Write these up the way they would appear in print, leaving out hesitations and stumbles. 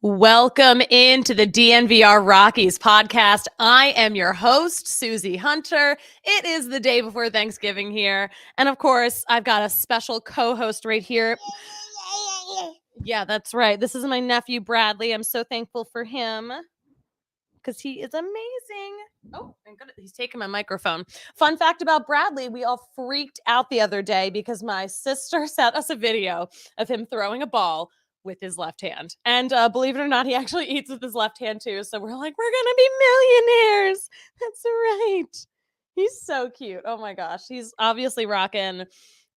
Welcome into the DNVR Rockies Podcast. I am your host, Suzie Hunter. It is the day before Thanksgiving here. And of course, I've got a special co-host right here. Yeah, that's right. This is my nephew, Bradley. I'm so thankful for him because he is amazing. Oh, thank goodness. He's taking my microphone. Fun fact about Bradley, we all freaked out the other day because my sister sent us a video of him throwing a ball with his left hand. And believe it or not, he actually eats with his left hand too. So we're like, we're going to be millionaires. That's right. He's so cute. Oh my gosh. He's obviously rocking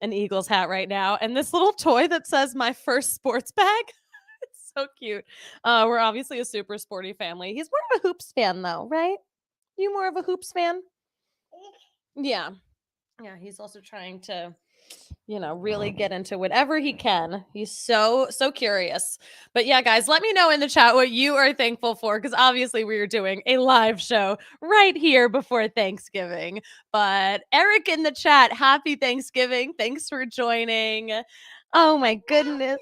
an Eagles hat right now. And this little toy that says my first sports bag. It's so cute. We're obviously a super sporty family. He's more of a hoops fan though, right? You more of a hoops fan? Yeah. Yeah. He's also trying to really get into whatever he can. He's so curious. But yeah, guys, let me know in the chat what you are thankful for, because obviously we are doing a live show right here before Thanksgiving. But Eric in the chat, happy Thanksgiving. Thanks for joining. Oh my goodness.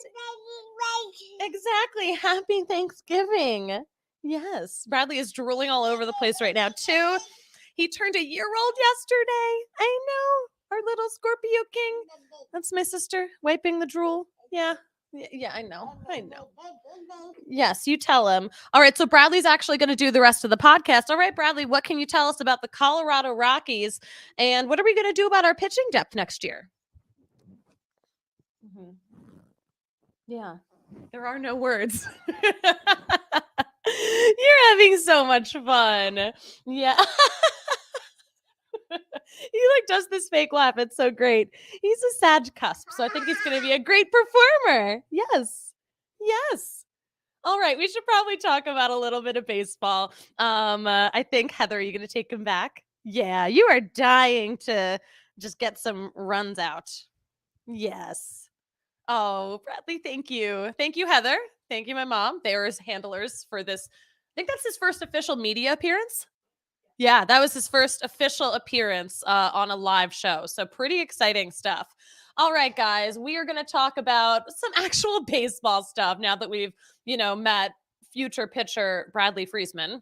Exactly. Happy Thanksgiving. Yes. Bradley is drooling all over the place right now, too. He turned a year old yesterday. I know. Our little Scorpio King. That's my sister wiping the drool. Yeah, I know. Yes, you tell him. All right, so Bradley's actually going to do the rest of the podcast. All right, Bradley, what can you tell us about the Colorado Rockies? And what are we going to do about our pitching depth next year? Mm-hmm. Yeah, there are no words. You're having so much fun. Yeah. He does this fake laugh. It's so great. He's a Sag cusp, so I think he's going to be a great performer. Yes. All right, we should probably talk about a little bit of baseball. I think, Heather, are you going to take him back? Yeah, you are dying to just get some runs out. Yes. Oh, Bradley, thank you. Thank you, Heather. Thank you, my mom. They were his handlers for this. I think that's his first official media appearance. Yeah, that was his first official appearance on a live show. So pretty exciting stuff. All right, guys, we are going to talk about some actual baseball stuff now that we've, met future pitcher Bradley Friesman.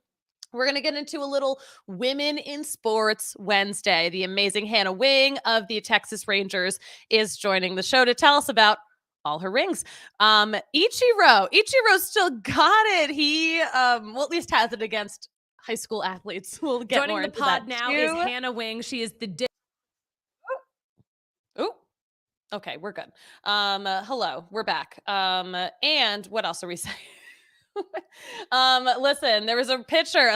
We're going to get into a little Women in Sports Wednesday. The amazing Hannah Wing of the Texas Rangers is joining the show to tell us about all her rings. Ichiro still got it. He, at least has it against high school athletes. We'll get joining more the into pod that now too. is Hannah Wing. She is the okay, we're good. Hello, we're back. And what else are we saying? Listen, there was a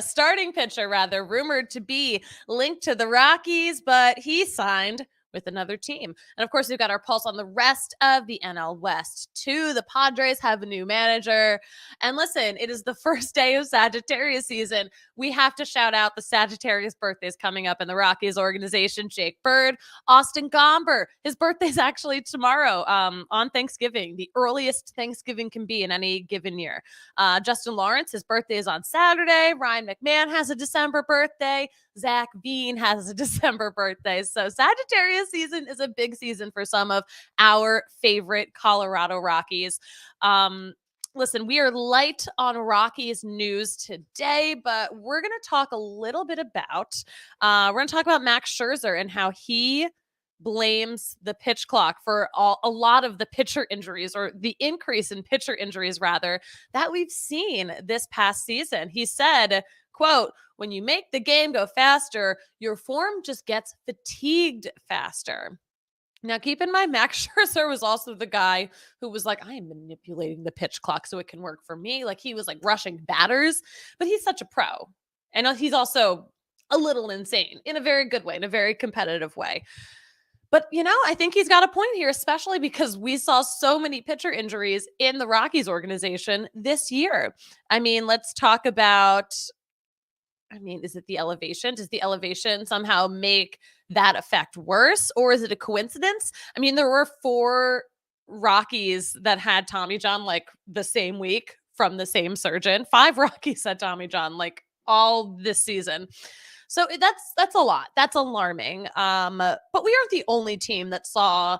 starting pitcher rather, rumored to be linked to the Rockies, but he signed with another team. And of course, we've got our pulse on the rest of the NL West too. The Padres have a new manager. And listen, it is the first day of Sagittarius season. We have to shout out the Sagittarius birthdays coming up in the Rockies organization. Jake Bird, Austin Gomber. His birthday's actually tomorrow on Thanksgiving, the earliest Thanksgiving can be in any given year. Justin Lawrence, his birthday is on Saturday. Ryan McMahon has a December birthday. Zach Bean has a December birthday. So Sagittarius season is a big season for some of our favorite Colorado Rockies. Listen, we are light on Rockies news today, but we're going to talk a little bit about, Max Scherzer and how he blames the pitch clock for a lot of the pitcher injuries, or the increase in pitcher injuries rather, that we've seen this past season. He said, quote, "When you make the game go faster, your form just gets fatigued faster." Now, keep in mind, Max Scherzer was also the guy who was like, I am manipulating the pitch clock so it can work for me. Like, he was like rushing batters, but he's such a pro. And he's also a little insane in a very good way, in a very competitive way. But, I think he's got a point here, especially because we saw so many pitcher injuries in the Rockies organization this year. I mean, let's talk about I mean, is it the elevation? Does the elevation somehow make that effect worse? Or is it a coincidence? I mean, there were 4 Rockies that had Tommy John like the same week from the same surgeon. 5 Rockies had Tommy John like all this season. So that's a lot. That's alarming. But we aren't the only team that saw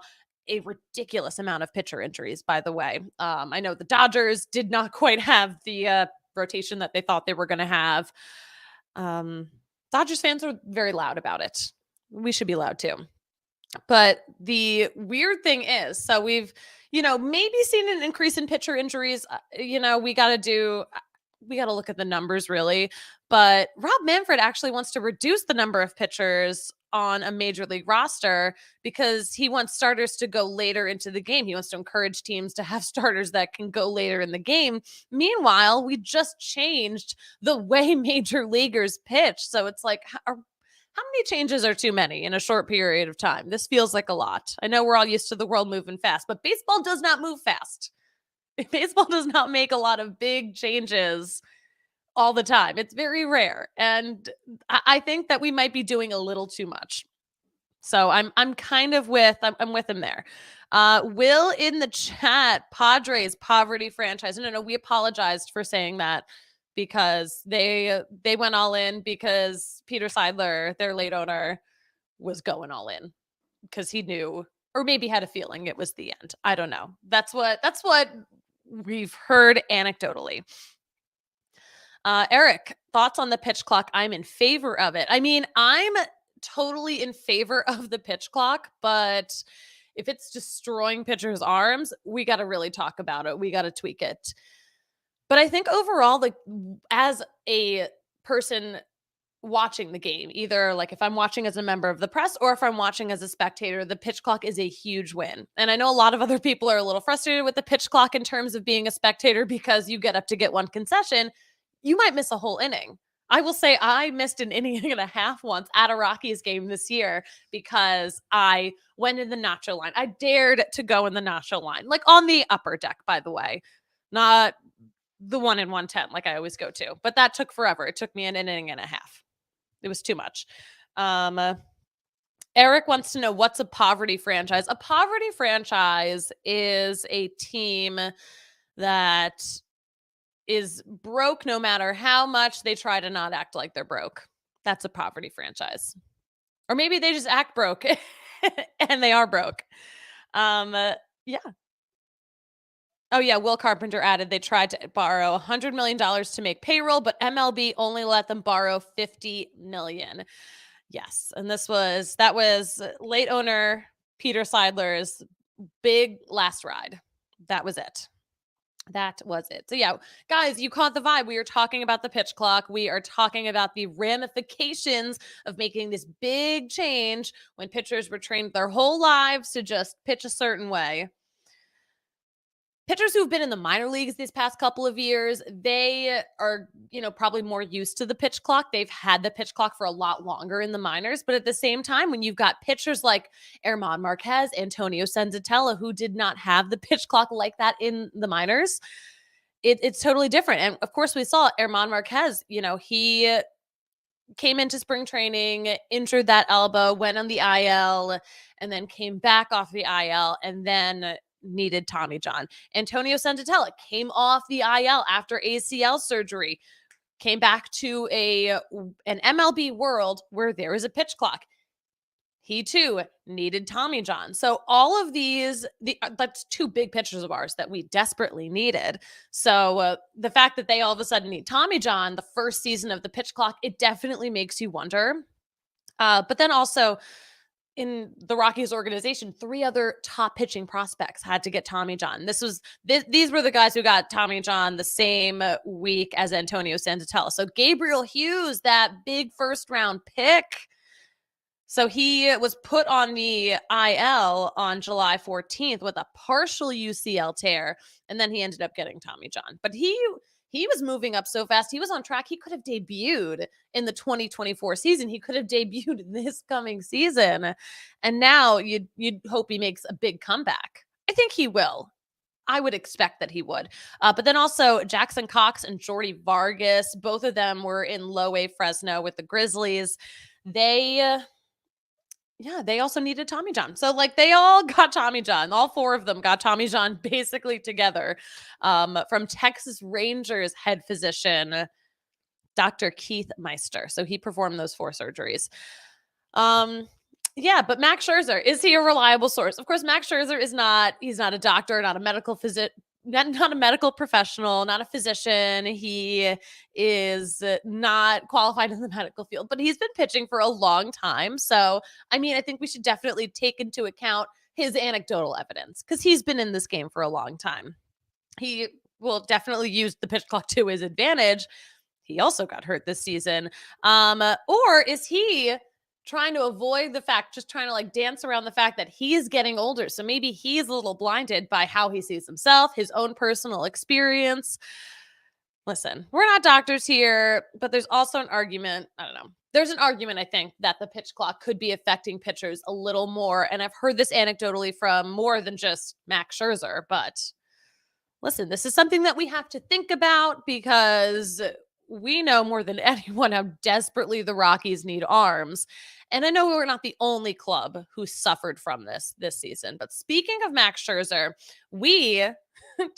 a ridiculous amount of pitcher injuries, by the way. I know the Dodgers did not quite have the rotation that they thought they were going to have. Dodgers fans are very loud about it. We should be loud too. But the weird thing is, so we've, maybe seen an increase in pitcher injuries. We got to look at the numbers really. But Rob Manfred actually wants to reduce the number of pitchers on a major league roster because he wants starters to go later into the game. He wants to encourage teams to have starters that can go later in the game. Meanwhile, we just changed the way major leaguers pitch. So it's like, how many changes are too many in a short period of time? This feels like a lot. I know we're all used to the world moving fast, but baseball does not move fast. Baseball does not make a lot of big changes all the time. It's very rare. And I think that we might be doing a little too much. So I'm kind of I'm with him there. Will in the chat, Padres poverty franchise. No, we apologized for saying that because they went all in because Peter Seidler, their late owner, was going all in because he knew, or maybe had a feeling it was the end. I don't know. That's what we've heard anecdotally. Eric, thoughts on the pitch clock? I'm in favor of it. I mean, I'm totally in favor of the pitch clock, but if it's destroying pitchers' arms, we got to really talk about it. We got to tweak it. But I think overall, like as a person watching the game, either like if I'm watching as a member of the press or if I'm watching as a spectator, the pitch clock is a huge win. And I know a lot of other people are a little frustrated with the pitch clock in terms of being a spectator because you get up to get one concession. You might miss a whole inning. I will say I missed an inning and a half once at a Rockies game this year because I went in the nacho line. I dared to go in the nacho line, like on the upper deck, by the way, not the 1 in 110 like I always go to. But that took forever. It took me an inning and a half. It was too much. Eric wants to know, what's a poverty franchise? A poverty franchise is a team that is broke no matter how much they try to not act like they're broke. That's a poverty franchise. Or maybe they just act broke and they are broke. Yeah. Oh, yeah. Will Carpenter added they tried to borrow $100 million to make payroll, but MLB only let them borrow $50 million. Yes. And that was late owner Peter Seidler's big last ride. That was it. So yeah, guys, you caught the vibe. We are talking about the pitch clock. We are talking about the ramifications of making this big change when pitchers were trained their whole lives to just pitch a certain way. Pitchers who've been in the minor leagues these past couple of years, they are, probably more used to the pitch clock. They've had the pitch clock for a lot longer in the minors. But at the same time, when you've got pitchers like Germán Marquez, Antonio Senzatella, who did not have the pitch clock like that in the minors, it's totally different. And of course, we saw Germán Marquez, he came into spring training, injured that elbow, went on the IL, and then came back off the IL, and then needed Tommy John. Antonio Senzatella came off the IL after ACL surgery, came back to an MLB world where there is a pitch clock. He too needed Tommy John. So all of these, that's 2 big pitchers of ours that we desperately needed. So the fact that they all of a sudden need Tommy John the first season of the pitch clock, it definitely makes you wonder. But then also, in the Rockies organization, 3 other top pitching prospects had to get Tommy John. These were the guys who got Tommy John the same week as Antonio Senzatella. So Gabriel Hughes, that big first round pick. So he was put on the IL on July 14th with a partial UCL tear, and then he ended up getting Tommy John. But he was moving up so fast. He was on track. He could have debuted in the 2024 season. He could have debuted this coming season. And now you'd hope he makes a big comeback. I think he will. I would expect that he would. But then also Jackson Cox and Jordy Vargas, both of them were in low A Fresno with the Grizzlies. They also needed Tommy John. So like they all got Tommy John. All four of them got Tommy John basically together. From Texas Rangers head physician, Dr. Keith Meister. So he performed those 4 surgeries. Yeah, but Max Scherzer, is he a reliable source? Of course, Max Scherzer is not. He's not a doctor, not a medical not a medical professional, not a physician. He is not qualified in the medical field, but he's been pitching for a long time. So, I mean, I think we should definitely take into account his anecdotal evidence because he's been in this game for a long time. He will definitely use the pitch clock to his advantage. He also got hurt this season. Or is he trying to avoid the fact, just trying to like dance around the fact that he is getting older? So maybe he's a little blinded by how he sees himself, his own personal experience. Listen, we're not doctors here, but there's also an argument. I don't know. There's an argument, I think, that the pitch clock could be affecting pitchers a little more. And I've heard this anecdotally from more than just Max Scherzer. But listen, this is something that we have to think about because we know more than anyone how desperately the Rockies need arms. And I know we're not the only club who suffered from this season. But speaking of Max Scherzer, we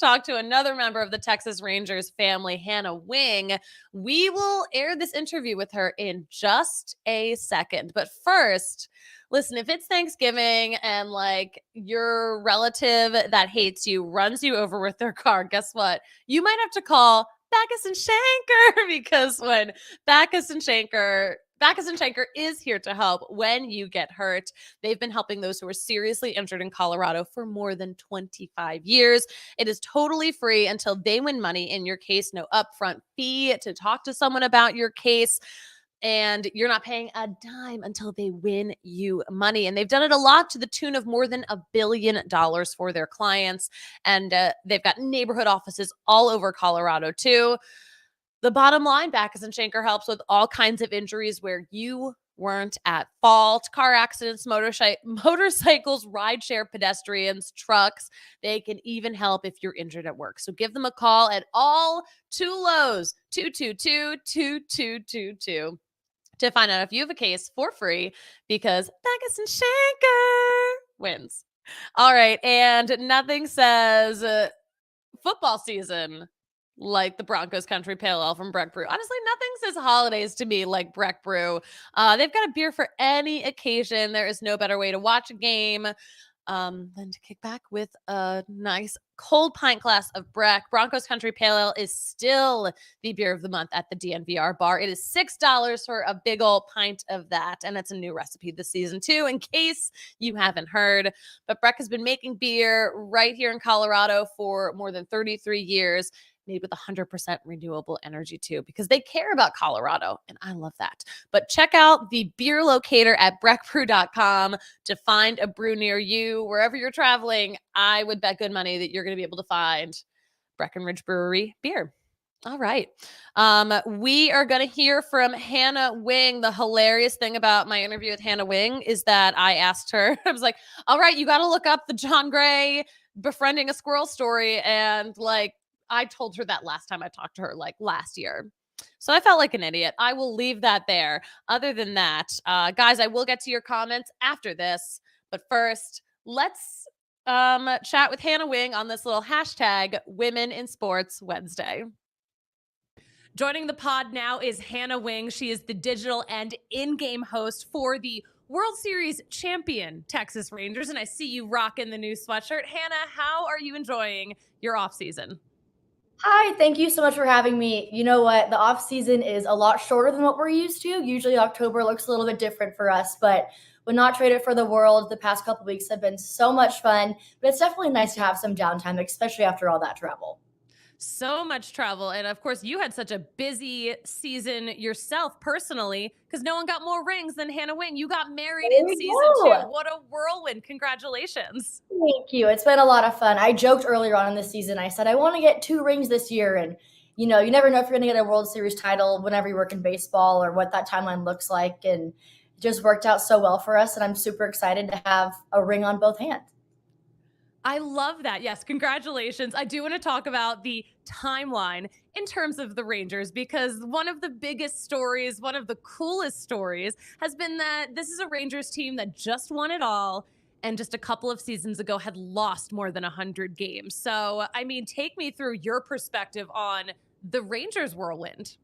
talked to another member of the Texas Rangers family, Hannah Wing. We will air this interview with her in just a second. But first, listen, if it's Thanksgiving and like your relative that hates you runs you over with their car, guess what? You might have to call Backus and Shanker because when Backus and Shanker is here to help when you get hurt. They've been helping those who are seriously injured in Colorado for more than 25 years. It is totally free until they win money in your case. No upfront fee to talk to someone about your case. And you're not paying a dime until they win you money. And they've done it a lot to the tune of more than $1 billion for their clients. And they've got neighborhood offices all over Colorado too. The bottom line, Backus and Shanker helps with all kinds of injuries where you weren't at fault. Car accidents, motorcycles, rideshare pedestrians, trucks. They can even help if you're injured at work. So give them a call at all 2 Lows, 222-2222 to find out if you have a case for free because Backus and Shanker wins. All right. And nothing says football season like the Broncos Country Pale Ale from Breck Brew. Honestly, nothing says holidays to me like Breck Brew. They've got a beer for any occasion. There is no better way to watch a game than to kick back with a nice cold pint glass of Breck. Broncos Country Pale Ale is still the beer of the month at the DNVR bar. It is $6 for a big old pint of that. And it's a new recipe this season too, in case you haven't heard. But Breck has been making beer right here in Colorado for more than 33 years. Made with 100% renewable energy too, because they care about Colorado, and I love that. But check out the beer locator at breckbrew.com to find a brew near you. Wherever you're traveling, I would bet good money that you're going to be able to find Breckenridge Brewery beer. All right. We are going to hear from Hannah Wing. The hilarious thing about my interview with Hannah Wing is that I asked her, I was like, all right, you got to look up the Jon Gray befriending a squirrel story. And like, I told her that last time I talked to her, like last year. So I felt like an idiot. I will leave that there. Other than that, guys, I will get to your comments after this. But first, let's chat with Hannah Wing on this little hashtag Women in Sports Wednesday. Joining the pod now is Hannah Wing. She is the digital and in-game host for the World Series champion Texas Rangers. And I see you rocking the new sweatshirt. Hannah, how are you enjoying your off season? Hi, thank you so much for having me. You know what? The off season is a lot shorter than what we're used to. Usually October looks a little bit different for us, but would not trade it for the world. The past couple weeks have been so much fun, but it's definitely nice to have some downtime, especially after all that travel. So much travel. And of course, you had such a busy season yourself personally, because no one got more rings than Hannah Wing. You got married in season 2. What a whirlwind. Congratulations. Thank you. It's been a lot of fun. I joked earlier on in the season, I said, I want to get 2 rings this year. And, you know, you never know if you're going to get a World Series title whenever you work in baseball or what that timeline looks like. And it just worked out so well for us. And I'm super excited to have a ring on both hands. I love that. Yes, congratulations. I do want to talk about the timeline in terms of the Rangers, because one of the biggest stories, one of the coolest stories has been that this is a Rangers team that just won it all and just a couple of seasons ago had lost more than 100 games. So, I mean, take me through your perspective on the Rangers whirlwind.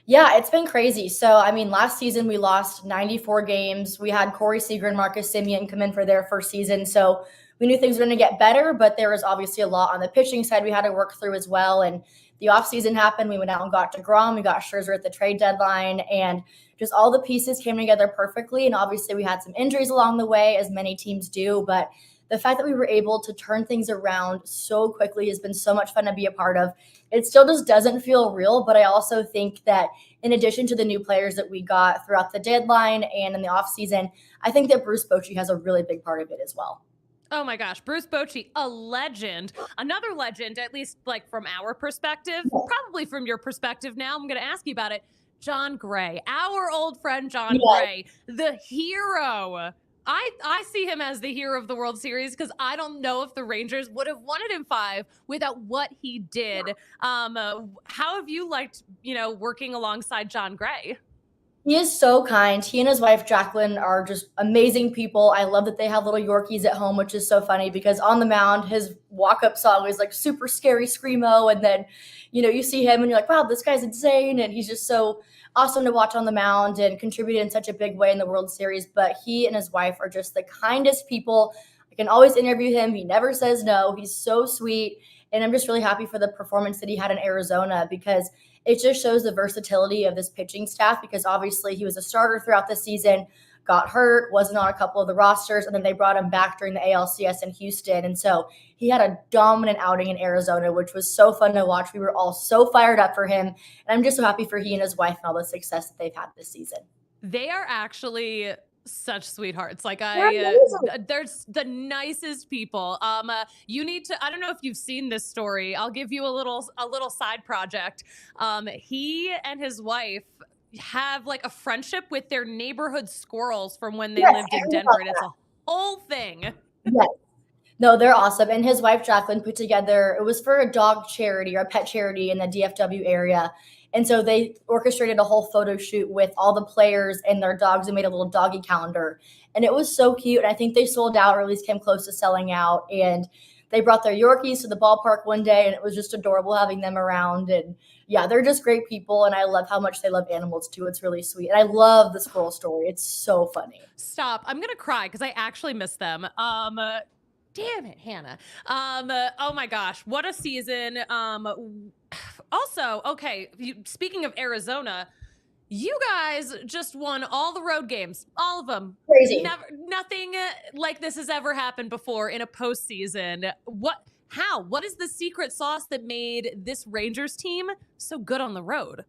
Yeah, it's been crazy. So, I mean, last season we lost 94 games. We had Corey Seager and Marcus Semien come in for their first season. So we knew things were going to get better, but there was obviously a lot on the pitching side we had to work through as well. And the offseason happened. We went out and got DeGrom. We got Scherzer at the trade deadline. And just all the pieces came together perfectly. And obviously we had some injuries along the way, as many teams do. But the fact that we were able to turn things around so quickly has been so much fun to be a part of. It still just doesn't feel real, but I also think that in addition to the new players that we got throughout the deadline and in the offseason, I think that Bruce Bochy has a really big part of it as well. Oh my gosh, Bruce Bochy, a legend, another legend, at least like from our perspective, probably from your perspective now. I'm going to ask you about it. Jon Gray, our old friend Jon Gray, the hero. I see him as the hero of the World Series because I don't know if the Rangers would have won it in 5 without what he did. How have you liked, working alongside Jon Gray? He is so kind. He and his wife, Jacqueline, are just amazing people. I love that they have little Yorkies at home, which is so funny because on the mound, his walk-up song is like super scary screamo. And then, you see him and you're like, wow, this guy's insane. And he's just so awesome to watch on the mound and contributed in such a big way in the World Series. But he and his wife are just the kindest people. I can always interview him. He never says no. He's so sweet. And I'm just really happy for the performance that he had in Arizona because it just shows the versatility of this pitching staff because obviously he was a starter throughout the season, got hurt, wasn't on a couple of the rosters, and then they brought him back during the ALCS in Houston. And so he had a dominant outing in Arizona, which was so fun to watch. We were all so fired up for him. And I'm just so happy for he and his wife and all the success that they've had this season. They are actually such sweethearts. Like there's the nicest people. You need to, I don't know if you've seen this story. I'll give you a little side project. He and his wife have like a friendship with their neighborhood squirrels from when they lived in Denver. And it's a whole thing. Yes. No, they're awesome. And his wife, Jacqueline, put together, it was for a dog charity or a pet charity in the DFW area. And so they orchestrated a whole photo shoot with all the players and their dogs and made a little doggy calendar. And it was so cute. And I think they sold out or at least came close to selling out. And they brought their Yorkies to the ballpark one day and it was just adorable having them around. And yeah, they're just great people. And I love how much they love animals too. It's really sweet. And I love the squirrel story. It's so funny. Stop. I'm going to cry because I actually miss them. Damn it, Hannah. Oh my gosh, what a season. Also, okay, speaking of Arizona, you guys just won all the road games, all of them. Crazy. Nothing like this has ever happened before in a postseason. What is the secret sauce that made this Rangers team so good on the road?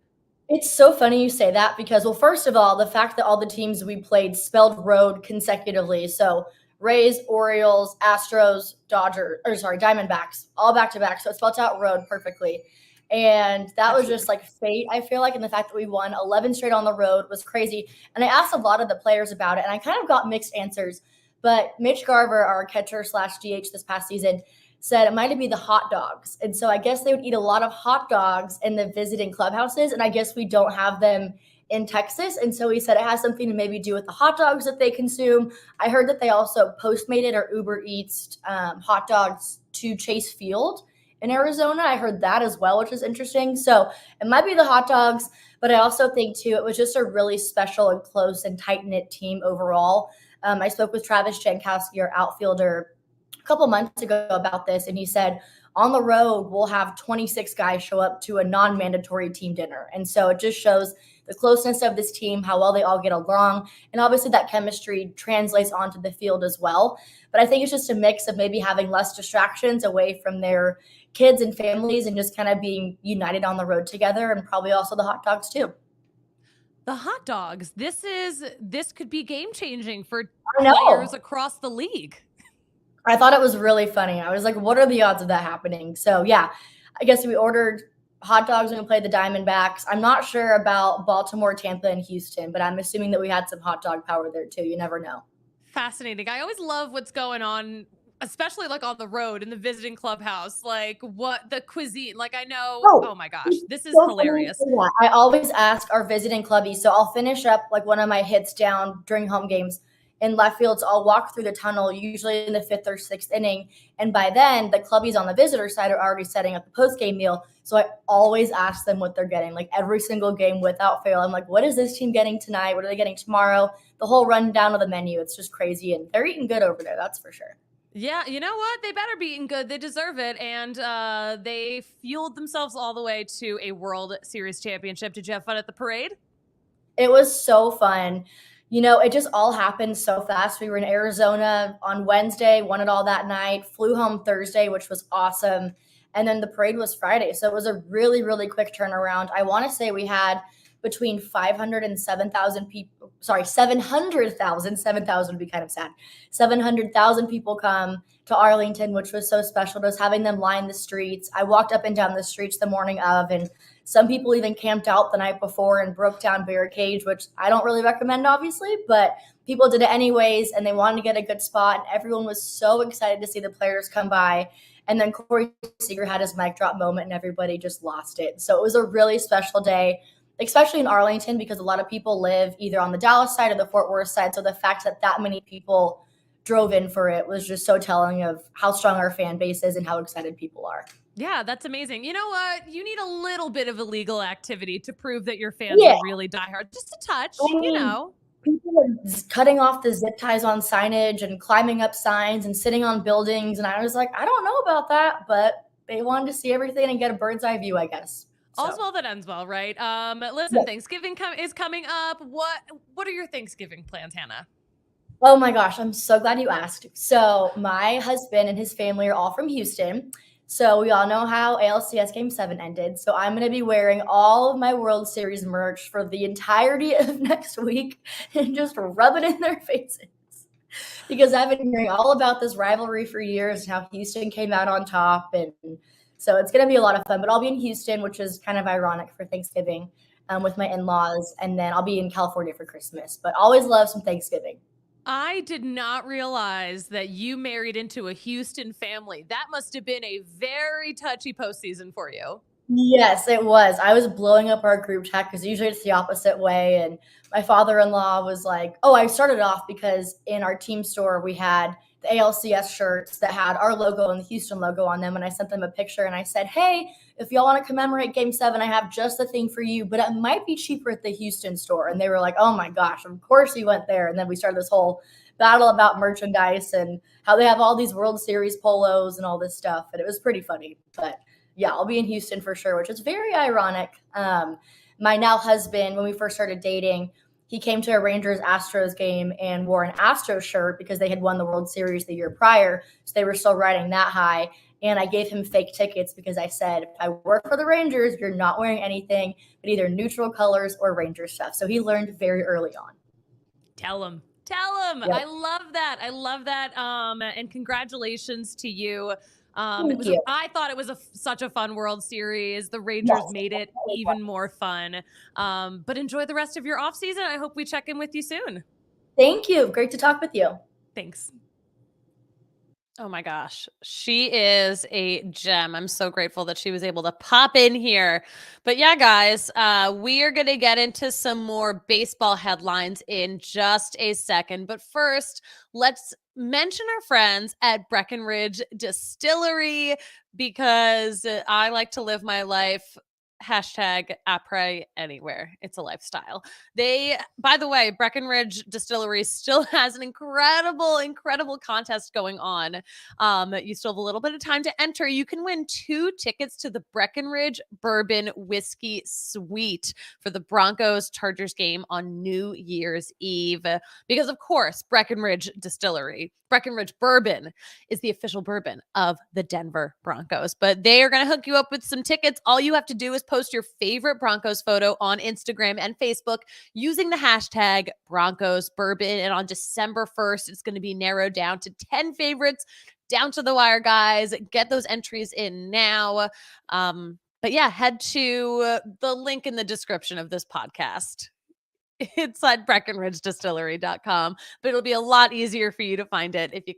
It's so funny you say that because, well, first of all, the fact that all the teams we played spelled road consecutively. So Rays, Orioles, Astros, Diamondbacks, all back-to-back. So it spelled out road perfectly. And that was just like fate, I feel like. And the fact that we won 11 straight on the road was crazy. And I asked a lot of the players about it, and I kind of got mixed answers. But Mitch Garver, our catcher/DH this past season, said it might be the hot dogs. And so I guess they would eat a lot of hot dogs in the visiting clubhouses. And I guess we don't have them in Texas. And so he said it has something to maybe do with the hot dogs that they consume. I heard that they also Postmated or Uber Eats hot dogs to Chase Field in Arizona. I heard that as well, which is interesting. So it might be the hot dogs, but I also think too, it was just a really special and close and tight-knit team overall. I spoke with Travis Jankowski, our outfielder, a couple months ago about this, and he said, on the road, we'll have 26 guys show up to a non-mandatory team dinner. And so it just shows the closeness of this team, how well they all get along. And obviously that chemistry translates onto the field as well. But I think it's just a mix of maybe having less distractions away from their kids and families and just kind of being united on the road together, and probably also the hot dogs too. The hot dogs. This could be game-changing for players across the league. I thought it was really funny. I was like, what are the odds of that happening? So yeah, I guess we ordered hot dogs when we played the Diamondbacks. I'm not sure about Baltimore, Tampa, and Houston, but I'm assuming that we had some hot dog power there too. You never know. Fascinating. I always love what's going on especially like on the road in the visiting clubhouse, like what the cuisine, like I know, Oh, oh my gosh, it's this is so funny you hilarious. say that. I always ask our visiting clubbies. So I'll finish up like one of my hits down during home games in left field. So I'll walk through the tunnel, usually in the 5th or 6th inning. And by then, the clubbies on the visitor side are already setting up the post game meal. So I always ask them what they're getting, like every single game without fail. I'm like, what is this team getting tonight? What are they getting tomorrow? The whole rundown of the menu. It's just crazy. And they're eating good over there. That's for sure. Yeah, you know what? They better be eating good. They deserve it. And they fueled themselves all the way to a World Series championship. Did you have fun at the parade? It was so fun. It just all happened so fast. We were in Arizona on Wednesday, won it all that night, flew home Thursday, which was awesome. And then the parade was Friday. So it was a really, really quick turnaround. I want to say we had between 500 and 7,000 people. Sorry, 700,000. 7,000 would be kind of sad. 700,000 people come to Arlington, which was so special. Just having them line the streets. I walked up and down the streets the morning of, and some people even camped out the night before and broke down barricades, which I don't really recommend, obviously, but people did it anyways, and they wanted to get a good spot. And everyone was so excited to see the players come by. And then Corey Seager had his mic drop moment, and everybody just lost it. So it was a really special day, especially in Arlington, because a lot of people live either on the Dallas side or the Fort Worth side. So the fact that that many people drove in for it was just so telling of how strong our fan base is and how excited people are. Yeah, that's amazing. You know what? You need a little bit of illegal activity to prove that your fans are really diehard. Just a touch, you know. People are cutting off the zip ties on signage and climbing up signs and sitting on buildings. And I was like, I don't know about that, but they wanted to see everything and get a bird's eye view, I guess. All's well that ends well, right? Listen, Thanksgiving is coming up. What are your Thanksgiving plans, Hannah? Oh my gosh, I'm so glad you asked. So my husband and his family are all from Houston. So we all know how ALCS Game 7 ended. So I'm going to be wearing all of my World Series merch for the entirety of next week and just rub it in their faces. Because I've been hearing all about this rivalry for years and how Houston came out on top. And so it's going to be a lot of fun. But I'll be in Houston, which is kind of ironic for Thanksgiving with my in-laws. And then I'll be in California for Christmas. But always love some Thanksgiving. I did not realize that you married into a Houston family. That must have been a very touchy postseason for you. Yes, it was. I was blowing up our group chat because usually it's the opposite way. And my father-in-law was like, oh, I started off because in our team store, we had the ALCS shirts that had our logo and the Houston logo on them. And I sent them a picture and I said, hey, if y'all want to commemorate Game 7, I have just the thing for you, but it might be cheaper at the Houston store. And they were like, oh my gosh, of course he went there. And then we started this whole battle about merchandise and how they have all these World Series polos and all this stuff. And it was pretty funny. But yeah, I'll be in Houston for sure, which is very ironic. My now husband, when we first started dating, he came to a Rangers-Astros game and wore an Astros shirt because they had won the World Series the year prior. So they were still riding that high. And I gave him fake tickets because I said, if I work for the Rangers, you're not wearing anything but either neutral colors or Ranger stuff. So he learned very early on. Tell him. Yep. I love that. And congratulations to you. I thought it was such a fun World Series. The Rangers made it even more fun. But enjoy the rest of your off season. I hope we check in with you soon. Thank you. Great to talk with you. Thanks. Oh my gosh. She is a gem. I'm so grateful that she was able to pop in here. But yeah, guys, we are going to get into some more baseball headlines in just a second. But first, let's mention our friends at Breckenridge Distillery because I like to live my life #après anywhere. It's a lifestyle. By the way, Breckenridge Distillery still has an incredible contest going on. You still have a little bit of time to enter. You can win 2 tickets to the Breckenridge Bourbon Whiskey Suite for the Broncos Chargers game on New Year's Eve. Because of course, Breckenridge Bourbon is the official bourbon of the Denver Broncos. But they are going to hook you up with some tickets. All you have to do is post your favorite Broncos photo on Instagram and Facebook using the hashtag Broncos Bourbon. And on December 1st, it's going to be narrowed down to 10 favorites, down to the wire, guys. Get those entries in now. But yeah, head to the link in the description of this podcast. inside BreckenridgeDistillery.com, but it'll be a lot easier for you to find it if you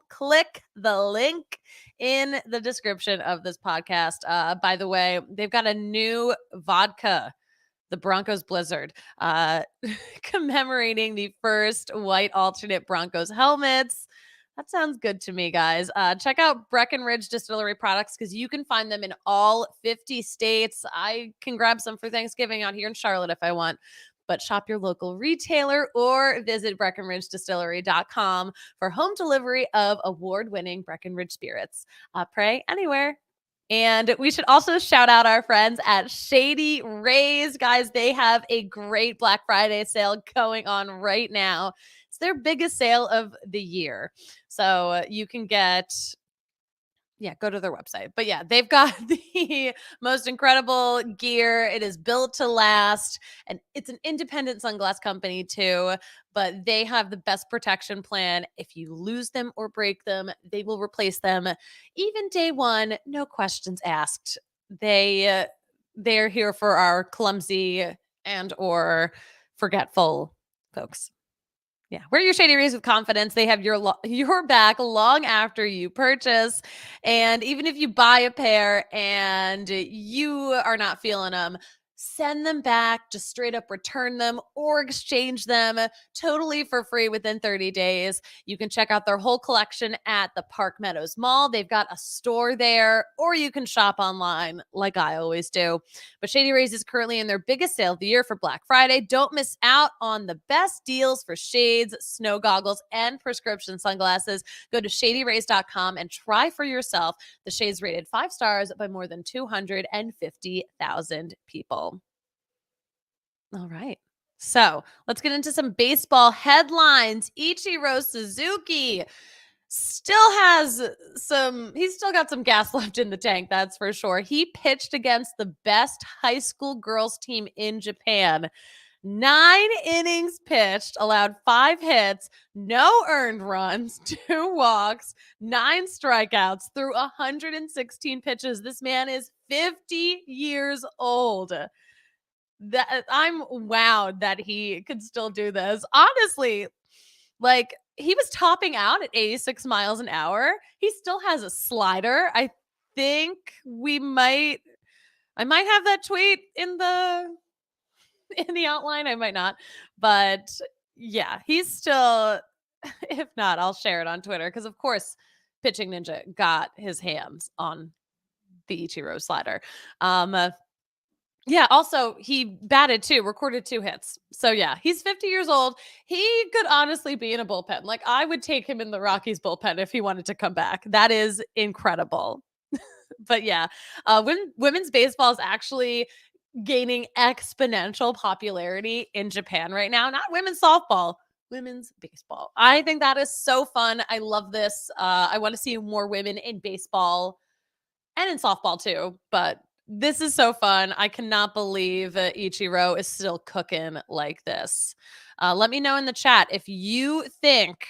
click the link in the description of this podcast. By the way, they've got a new vodka, the Broncos Blizzard, commemorating the first white alternate Broncos helmets. That sounds good to me, guys. Check out Breckenridge Distillery products because you can find them in all 50 states. I can grab some for Thanksgiving out here in Charlotte if I want, but shop your local retailer or visit BreckenridgeDistillery.com for home delivery of award-winning Breckenridge spirits. Pray anywhere. And we should also shout out our friends at Shady Rays. Guys, they have a great Black Friday sale going on right now. It's their biggest sale of the year. So you can get, go to their website. But yeah, they've got the most incredible gear. It is built to last. And it's an independent sunglass company too. But they have the best protection plan. If you lose them or break them, they will replace them. Even day one, no questions asked. They're here for our clumsy and or forgetful folks. Yeah, wear your Shady Rays with confidence. They have your back long after you purchase. And even if you buy a pair and you are not feeling them, send them back, just straight up return them or exchange them totally for free within 30 days. You can check out their whole collection at the Park Meadows Mall. They've got a store there, or you can shop online like I always do. But Shady Rays is currently in their biggest sale of the year for Black Friday. Don't miss out on the best deals for shades, snow goggles, and prescription sunglasses. Go to shadyrays.com and try for yourself the shades rated 5 stars by more than 250,000 people. All right. So let's get into some baseball headlines. Ichiro Suzuki still he's still got some gas left in the tank, that's for sure. He pitched against the best high school girls team in Japan. 9 innings pitched, allowed 5 hits, no earned runs, 2 walks, 9 strikeouts through 116 pitches. This man is 50 years old. That I'm wowed that he could still do this. Honestly, like he was topping out at 86 miles an hour. He still has a slider. I think I might have that tweet in the outline. I might not. But yeah, he's still, if not, I'll share it on Twitter because of course Pitching Ninja got his hands on the Ichiro slider. Yeah, also he batted 2, recorded 2 hits. So yeah, he's 50 years old. He could honestly be in a bullpen. Like I would take him in the Rockies bullpen if he wanted to come back. That is incredible. But yeah, women's baseball is actually gaining exponential popularity in Japan right now. Not women's softball, women's baseball. I think that is so fun. I love this. I want to see more women in baseball and in softball too, but this is so fun. I cannot believe Ichiro is still cooking like this. Let me know in the chat if you think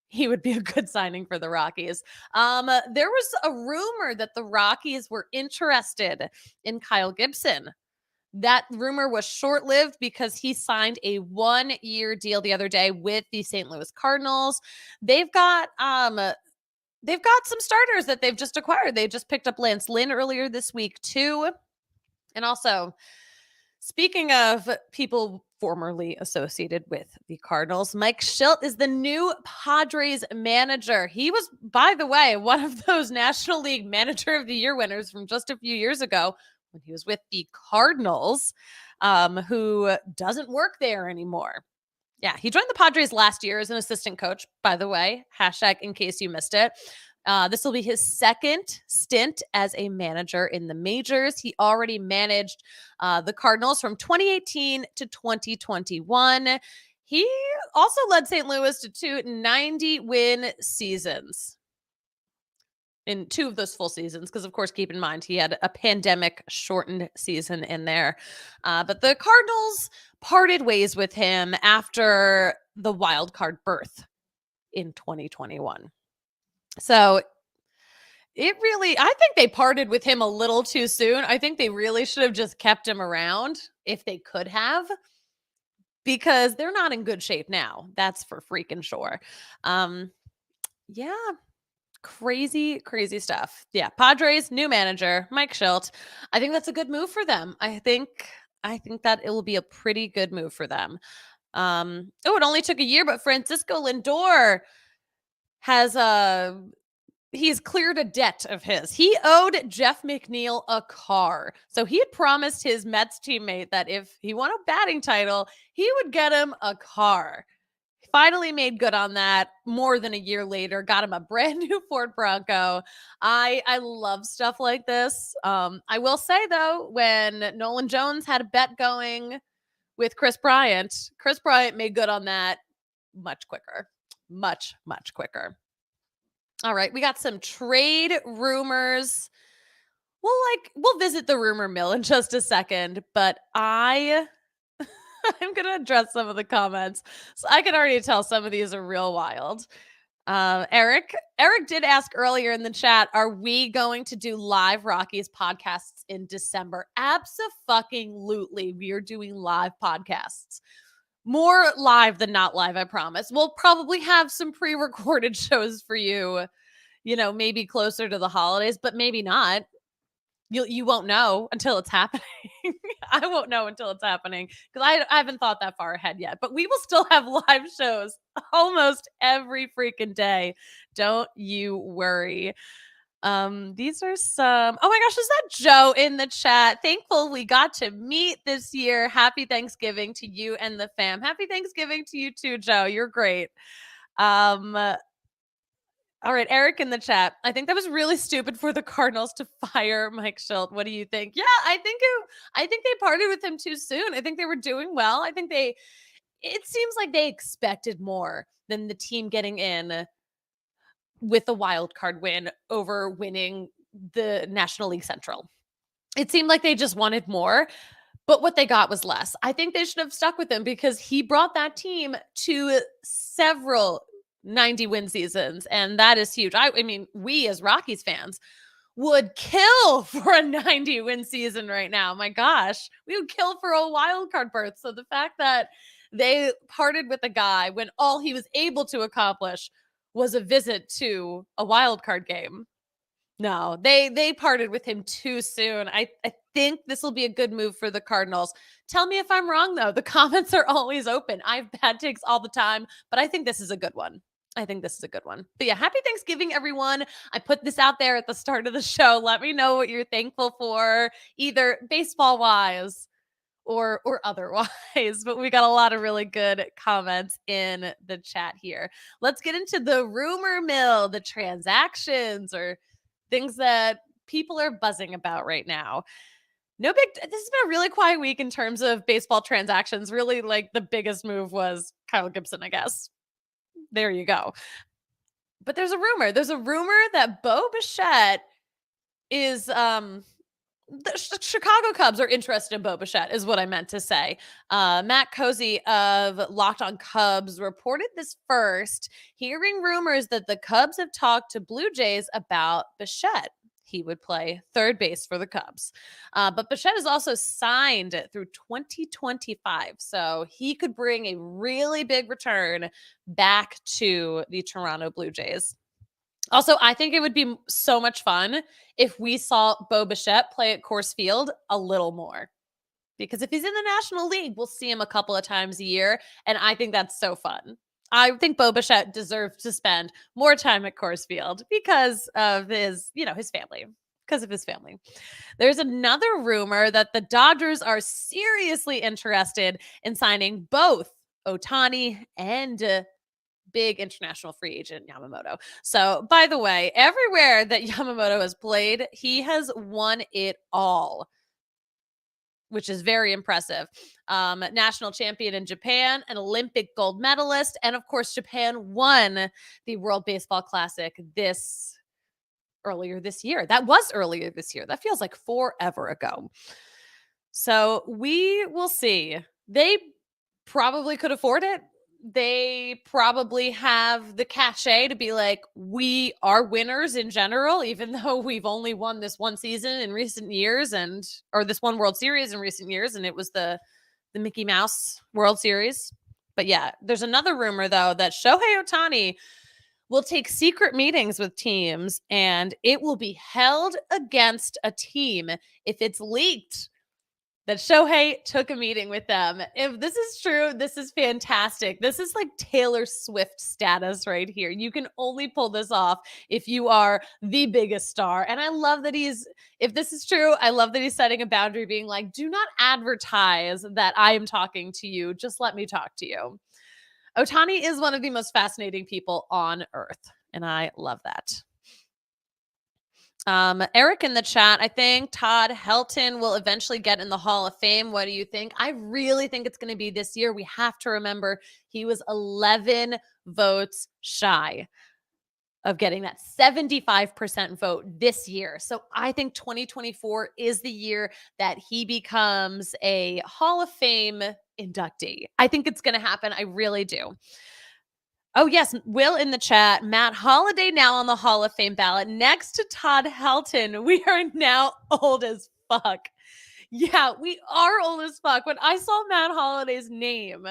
he would be a good signing for the Rockies. There was a rumor that the Rockies were interested in Kyle Gibson. That rumor was short-lived because he signed a 1-year deal the other day with the St. Louis Cardinals. They've got some starters that they've just acquired. They just picked up Lance Lynn earlier this week too. And also, speaking of people formerly associated with the Cardinals, Mike Schilt is the new Padres manager. He was, by the way, one of those National League Manager of the Year winners from just a few years ago when he was with the Cardinals, who doesn't work there anymore. Yeah, he joined the Padres last year as an assistant coach, by the way, hashtag in case you missed it. This will be his second stint as a manager in the majors. He already managed the Cardinals from 2018 to 2021. He also led St. Louis to 2 90-win seasons. In 2 of those full seasons, because of course, keep in mind, he had a pandemic shortened season in there. But the Cardinals parted ways with him after the wild card berth in 2021. So I think they parted with him a little too soon. I think they really should have just kept him around if they could have. because they're not in good shape now. That's for freaking sure. Yeah. Crazy, crazy stuff. Yeah. Padres, new manager, Mike Schilt. I think that's a good move for them. I think that it will be a pretty good move for them. It only took a year, but Francisco Lindor has he's cleared a debt of his. He owed Jeff McNeil a car. So he had promised his Mets teammate that if he won a batting title, he would get him a car. He finally made good on that more than a year later, got him a brand new Ford Bronco. I love stuff like this. I will say, though, when Nolan Jones had a bet going with Chris Bryant made good on that much quicker. Much, much quicker. All right, we got some trade rumors. We'll visit the rumor mill in just a second, but I'm going to address some of the comments. So I can already tell some of these are real wild. Eric did ask earlier in the chat, are we going to do live Rockies podcasts in December? Abso-fucking-lutely. We are doing live podcasts. More live than not live, I promise. We'll probably have some pre-recorded shows for you, maybe closer to the holidays, but maybe not. You won't know until it's happening. I won't know until it's happening because I haven't thought that far ahead yet. But we will still have live shows almost every freaking day. Don't you worry. These are some. Oh my gosh, is that Joe in the chat? Thankful we got to meet this year. Happy Thanksgiving to you and the fam. Happy Thanksgiving to you too, Joe. You're great. All right, Eric in the chat. I think that was really stupid for the Cardinals to fire Mike Schilt. What do you think? Yeah, I think they parted with him too soon. I think they were doing well. I think it seems like they expected more than the team getting in with a wild card win over winning the National League Central. It seemed like they just wanted more, but what they got was less. I think they should have stuck with him because he brought that team to several 90-win seasons, and that is huge. I mean, we as Rockies fans would kill for a 90-win season right now. My gosh, we would kill for a wild card berth. So the fact that they parted with a guy when all he was able to accomplish was a visit to a wild card game. No, they parted with him too soon. I think this will be a good move for the Cardinals. Tell me if I'm wrong, though. The comments are always open. I have bad takes all the time, but I think this is a good one. But yeah, happy Thanksgiving, everyone. I put this out there at the start of the show. Let me know what you're thankful for, either baseball-wise or otherwise. But we got a lot of really good comments in the chat here. Let's get into the rumor mill, the transactions, or things that people are buzzing about right now. This has been a really quiet week in terms of baseball transactions. Really, like, the biggest move was Kyle Gibson, I guess. There you go. But there's a rumor. That Bo Bichette is the Chicago Cubs are interested in Bo Bichette, is what I meant to say. Matt Cozy of Locked on Cubs reported this first, hearing rumors that the Cubs have talked to Blue Jays about Bichette. He would play third base for the Cubs. But Bichette is also signed through 2025. So he could bring a really big return back to the Toronto Blue Jays. Also, I think it would be so much fun if we saw Bo Bichette play at Coors Field a little more. Because if he's in the National League, we'll see him a couple of times a year. And I think that's so fun. I think Bo Bichette deserves to spend more time at Coors Field because of his family. Because of his family. There's another rumor that the Dodgers are seriously interested in signing both Ohtani and big international free agent Yamamoto. So, by the way, everywhere that Yamamoto has played, he has won it all, which is very impressive. National champion in Japan, an Olympic gold medalist, and of course, Japan won the World Baseball Classic earlier this year. That was earlier this year. That feels like forever ago. So we will see. They probably could afford it. They probably have the cachet to be like, we are winners in general, even though we've only won this one season in recent years or this one World Series in recent years. And it was the the Mickey Mouse World Series. But yeah, there's another rumor, though, that Shohei Ohtani will take secret meetings with teams, and it will be held against a team if it's leaked that Shohei took a meeting with them. If this is true, this is fantastic. This is like Taylor Swift status right here. You can only pull this off if you are the biggest star. And I love that if this is true, I love that he's setting a boundary, being like, do not advertise that I am talking to you. Just let me talk to you. Ohtani is one of the most fascinating people on earth, and I love that. Eric in the chat, I think Todd Helton will eventually get in the Hall of Fame. What do you think? I really think it's going to be this year. We have to remember he was 11 votes shy of getting that 75% vote this year. So I think 2024 is the year that he becomes a Hall of Fame inductee. I think it's going to happen. I really do. Oh, yes. Will in the chat. Matt Holliday now on the Hall of Fame ballot next to Todd Helton. We are now old as fuck. Yeah, we are old as fuck. When I saw Matt Holliday's name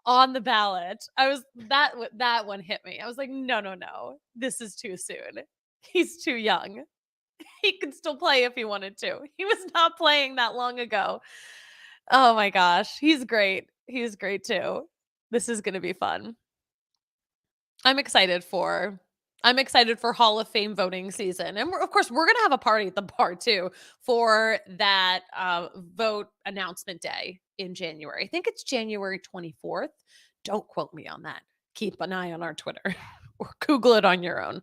on the ballot, that one hit me. I was like, no. This is too soon. He's too young. He could still play if he wanted to. He was not playing that long ago. Oh my gosh. He's great. He's great too. This is going to be fun. I'm excited for Hall of Fame voting season. And of course, we're going to have a party at the bar too for that vote announcement day in January. I think it's January 24th. Don't quote me on that. Keep an eye on our Twitter or Google it on your own.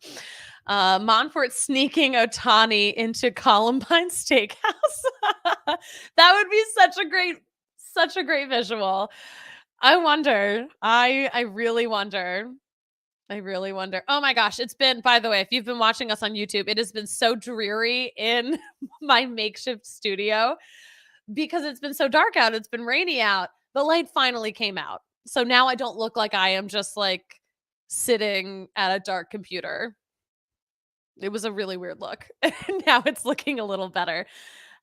Monfort sneaking Ohtani into Columbine Steakhouse. That would be such a great visual. I wonder. I really wonder. Oh my gosh. It's been, by the way, if you've been watching us on YouTube, it has been so dreary in my makeshift studio because it's been so dark out. It's been rainy out. The light finally came out. So now I don't look like I am just like sitting at a dark computer. It was a really weird look. Now it's looking a little better.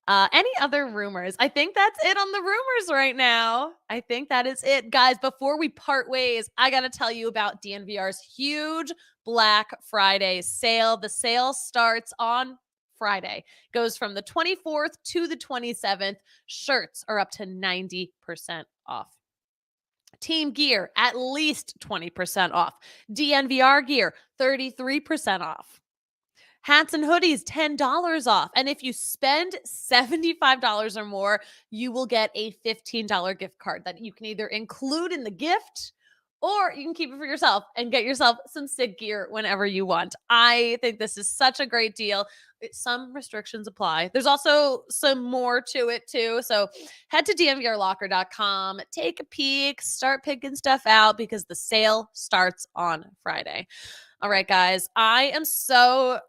Any other rumors? I think that's it on the rumors right now. I think that is it. Guys, before we part ways, I got to tell you about DNVR's huge Black Friday sale. The sale starts on Friday. Goes from the 24th to the 27th. Shirts are up to 90% off. Team gear, at least 20% off. DNVR gear, 33% off. Hats and hoodies, $10 off. And if you spend $75 or more, you will get a $15 gift card that you can either include in the gift or you can keep it for yourself and get yourself some sick gear whenever you want. I think this is such a great deal. Some restrictions apply. There's also some more to it too. So head to DNVRlocker.com, take a peek, start picking stuff out because the sale starts on Friday. All right, guys, I'm so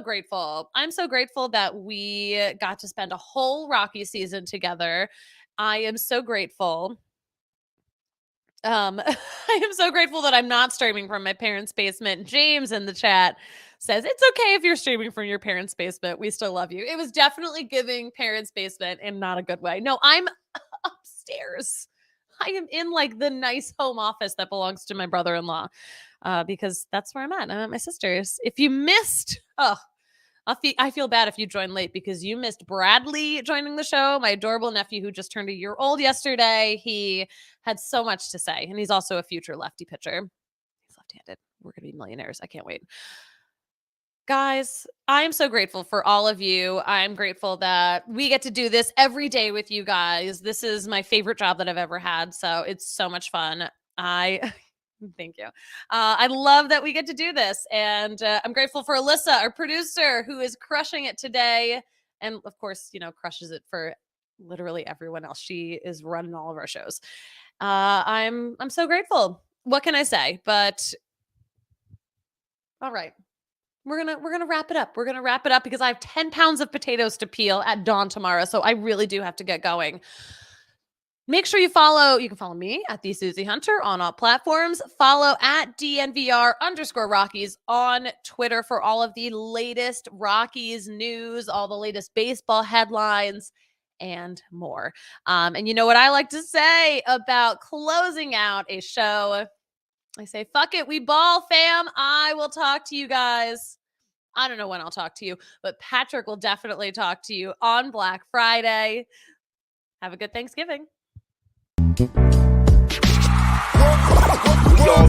grateful. I'm so grateful that we got to spend a whole Rocky season together. I am so grateful. I am so grateful that I'm not streaming from my parents' basement. James in the chat says, it's okay if you're streaming from your parents' basement. We still love you. It was definitely giving parents' basement in not a good way. No, I'm upstairs. I am in like the nice home office that belongs to my brother-in-law. Because that's where I'm at. I'm at my sister's. If you missed, I feel bad if you joined late because you missed Bradley joining the show, my adorable nephew who just turned a year old yesterday. He had so much to say, and he's also a future lefty pitcher. He's left-handed. We're going to be millionaires. I can't wait. Guys, I am so grateful for all of you. I'm grateful that we get to do this every day with you guys. This is my favorite job that I've ever had, so it's so much fun. Thank you. I love that we get to do this. And I'm grateful for Alyssa, our producer, who is crushing it today. And of course, crushes it for literally everyone else. She is running all of our shows. I'm so grateful. What can I say? But all right. We're gonna wrap it up. We're gonna wrap it up because I have 10 pounds of potatoes to peel at dawn tomorrow. So I really do have to get going. Make sure you can follow me at the Suzie Hunter on all platforms. Follow at DNVR_Rockies on Twitter for all of the latest Rockies news, all the latest baseball headlines, and more. And you know what I like to say about closing out a show? I say, fuck it, we ball, fam. I will talk to you guys. I don't know when I'll talk to you, but Patrick will definitely talk to you on Black Friday. Have a good Thanksgiving.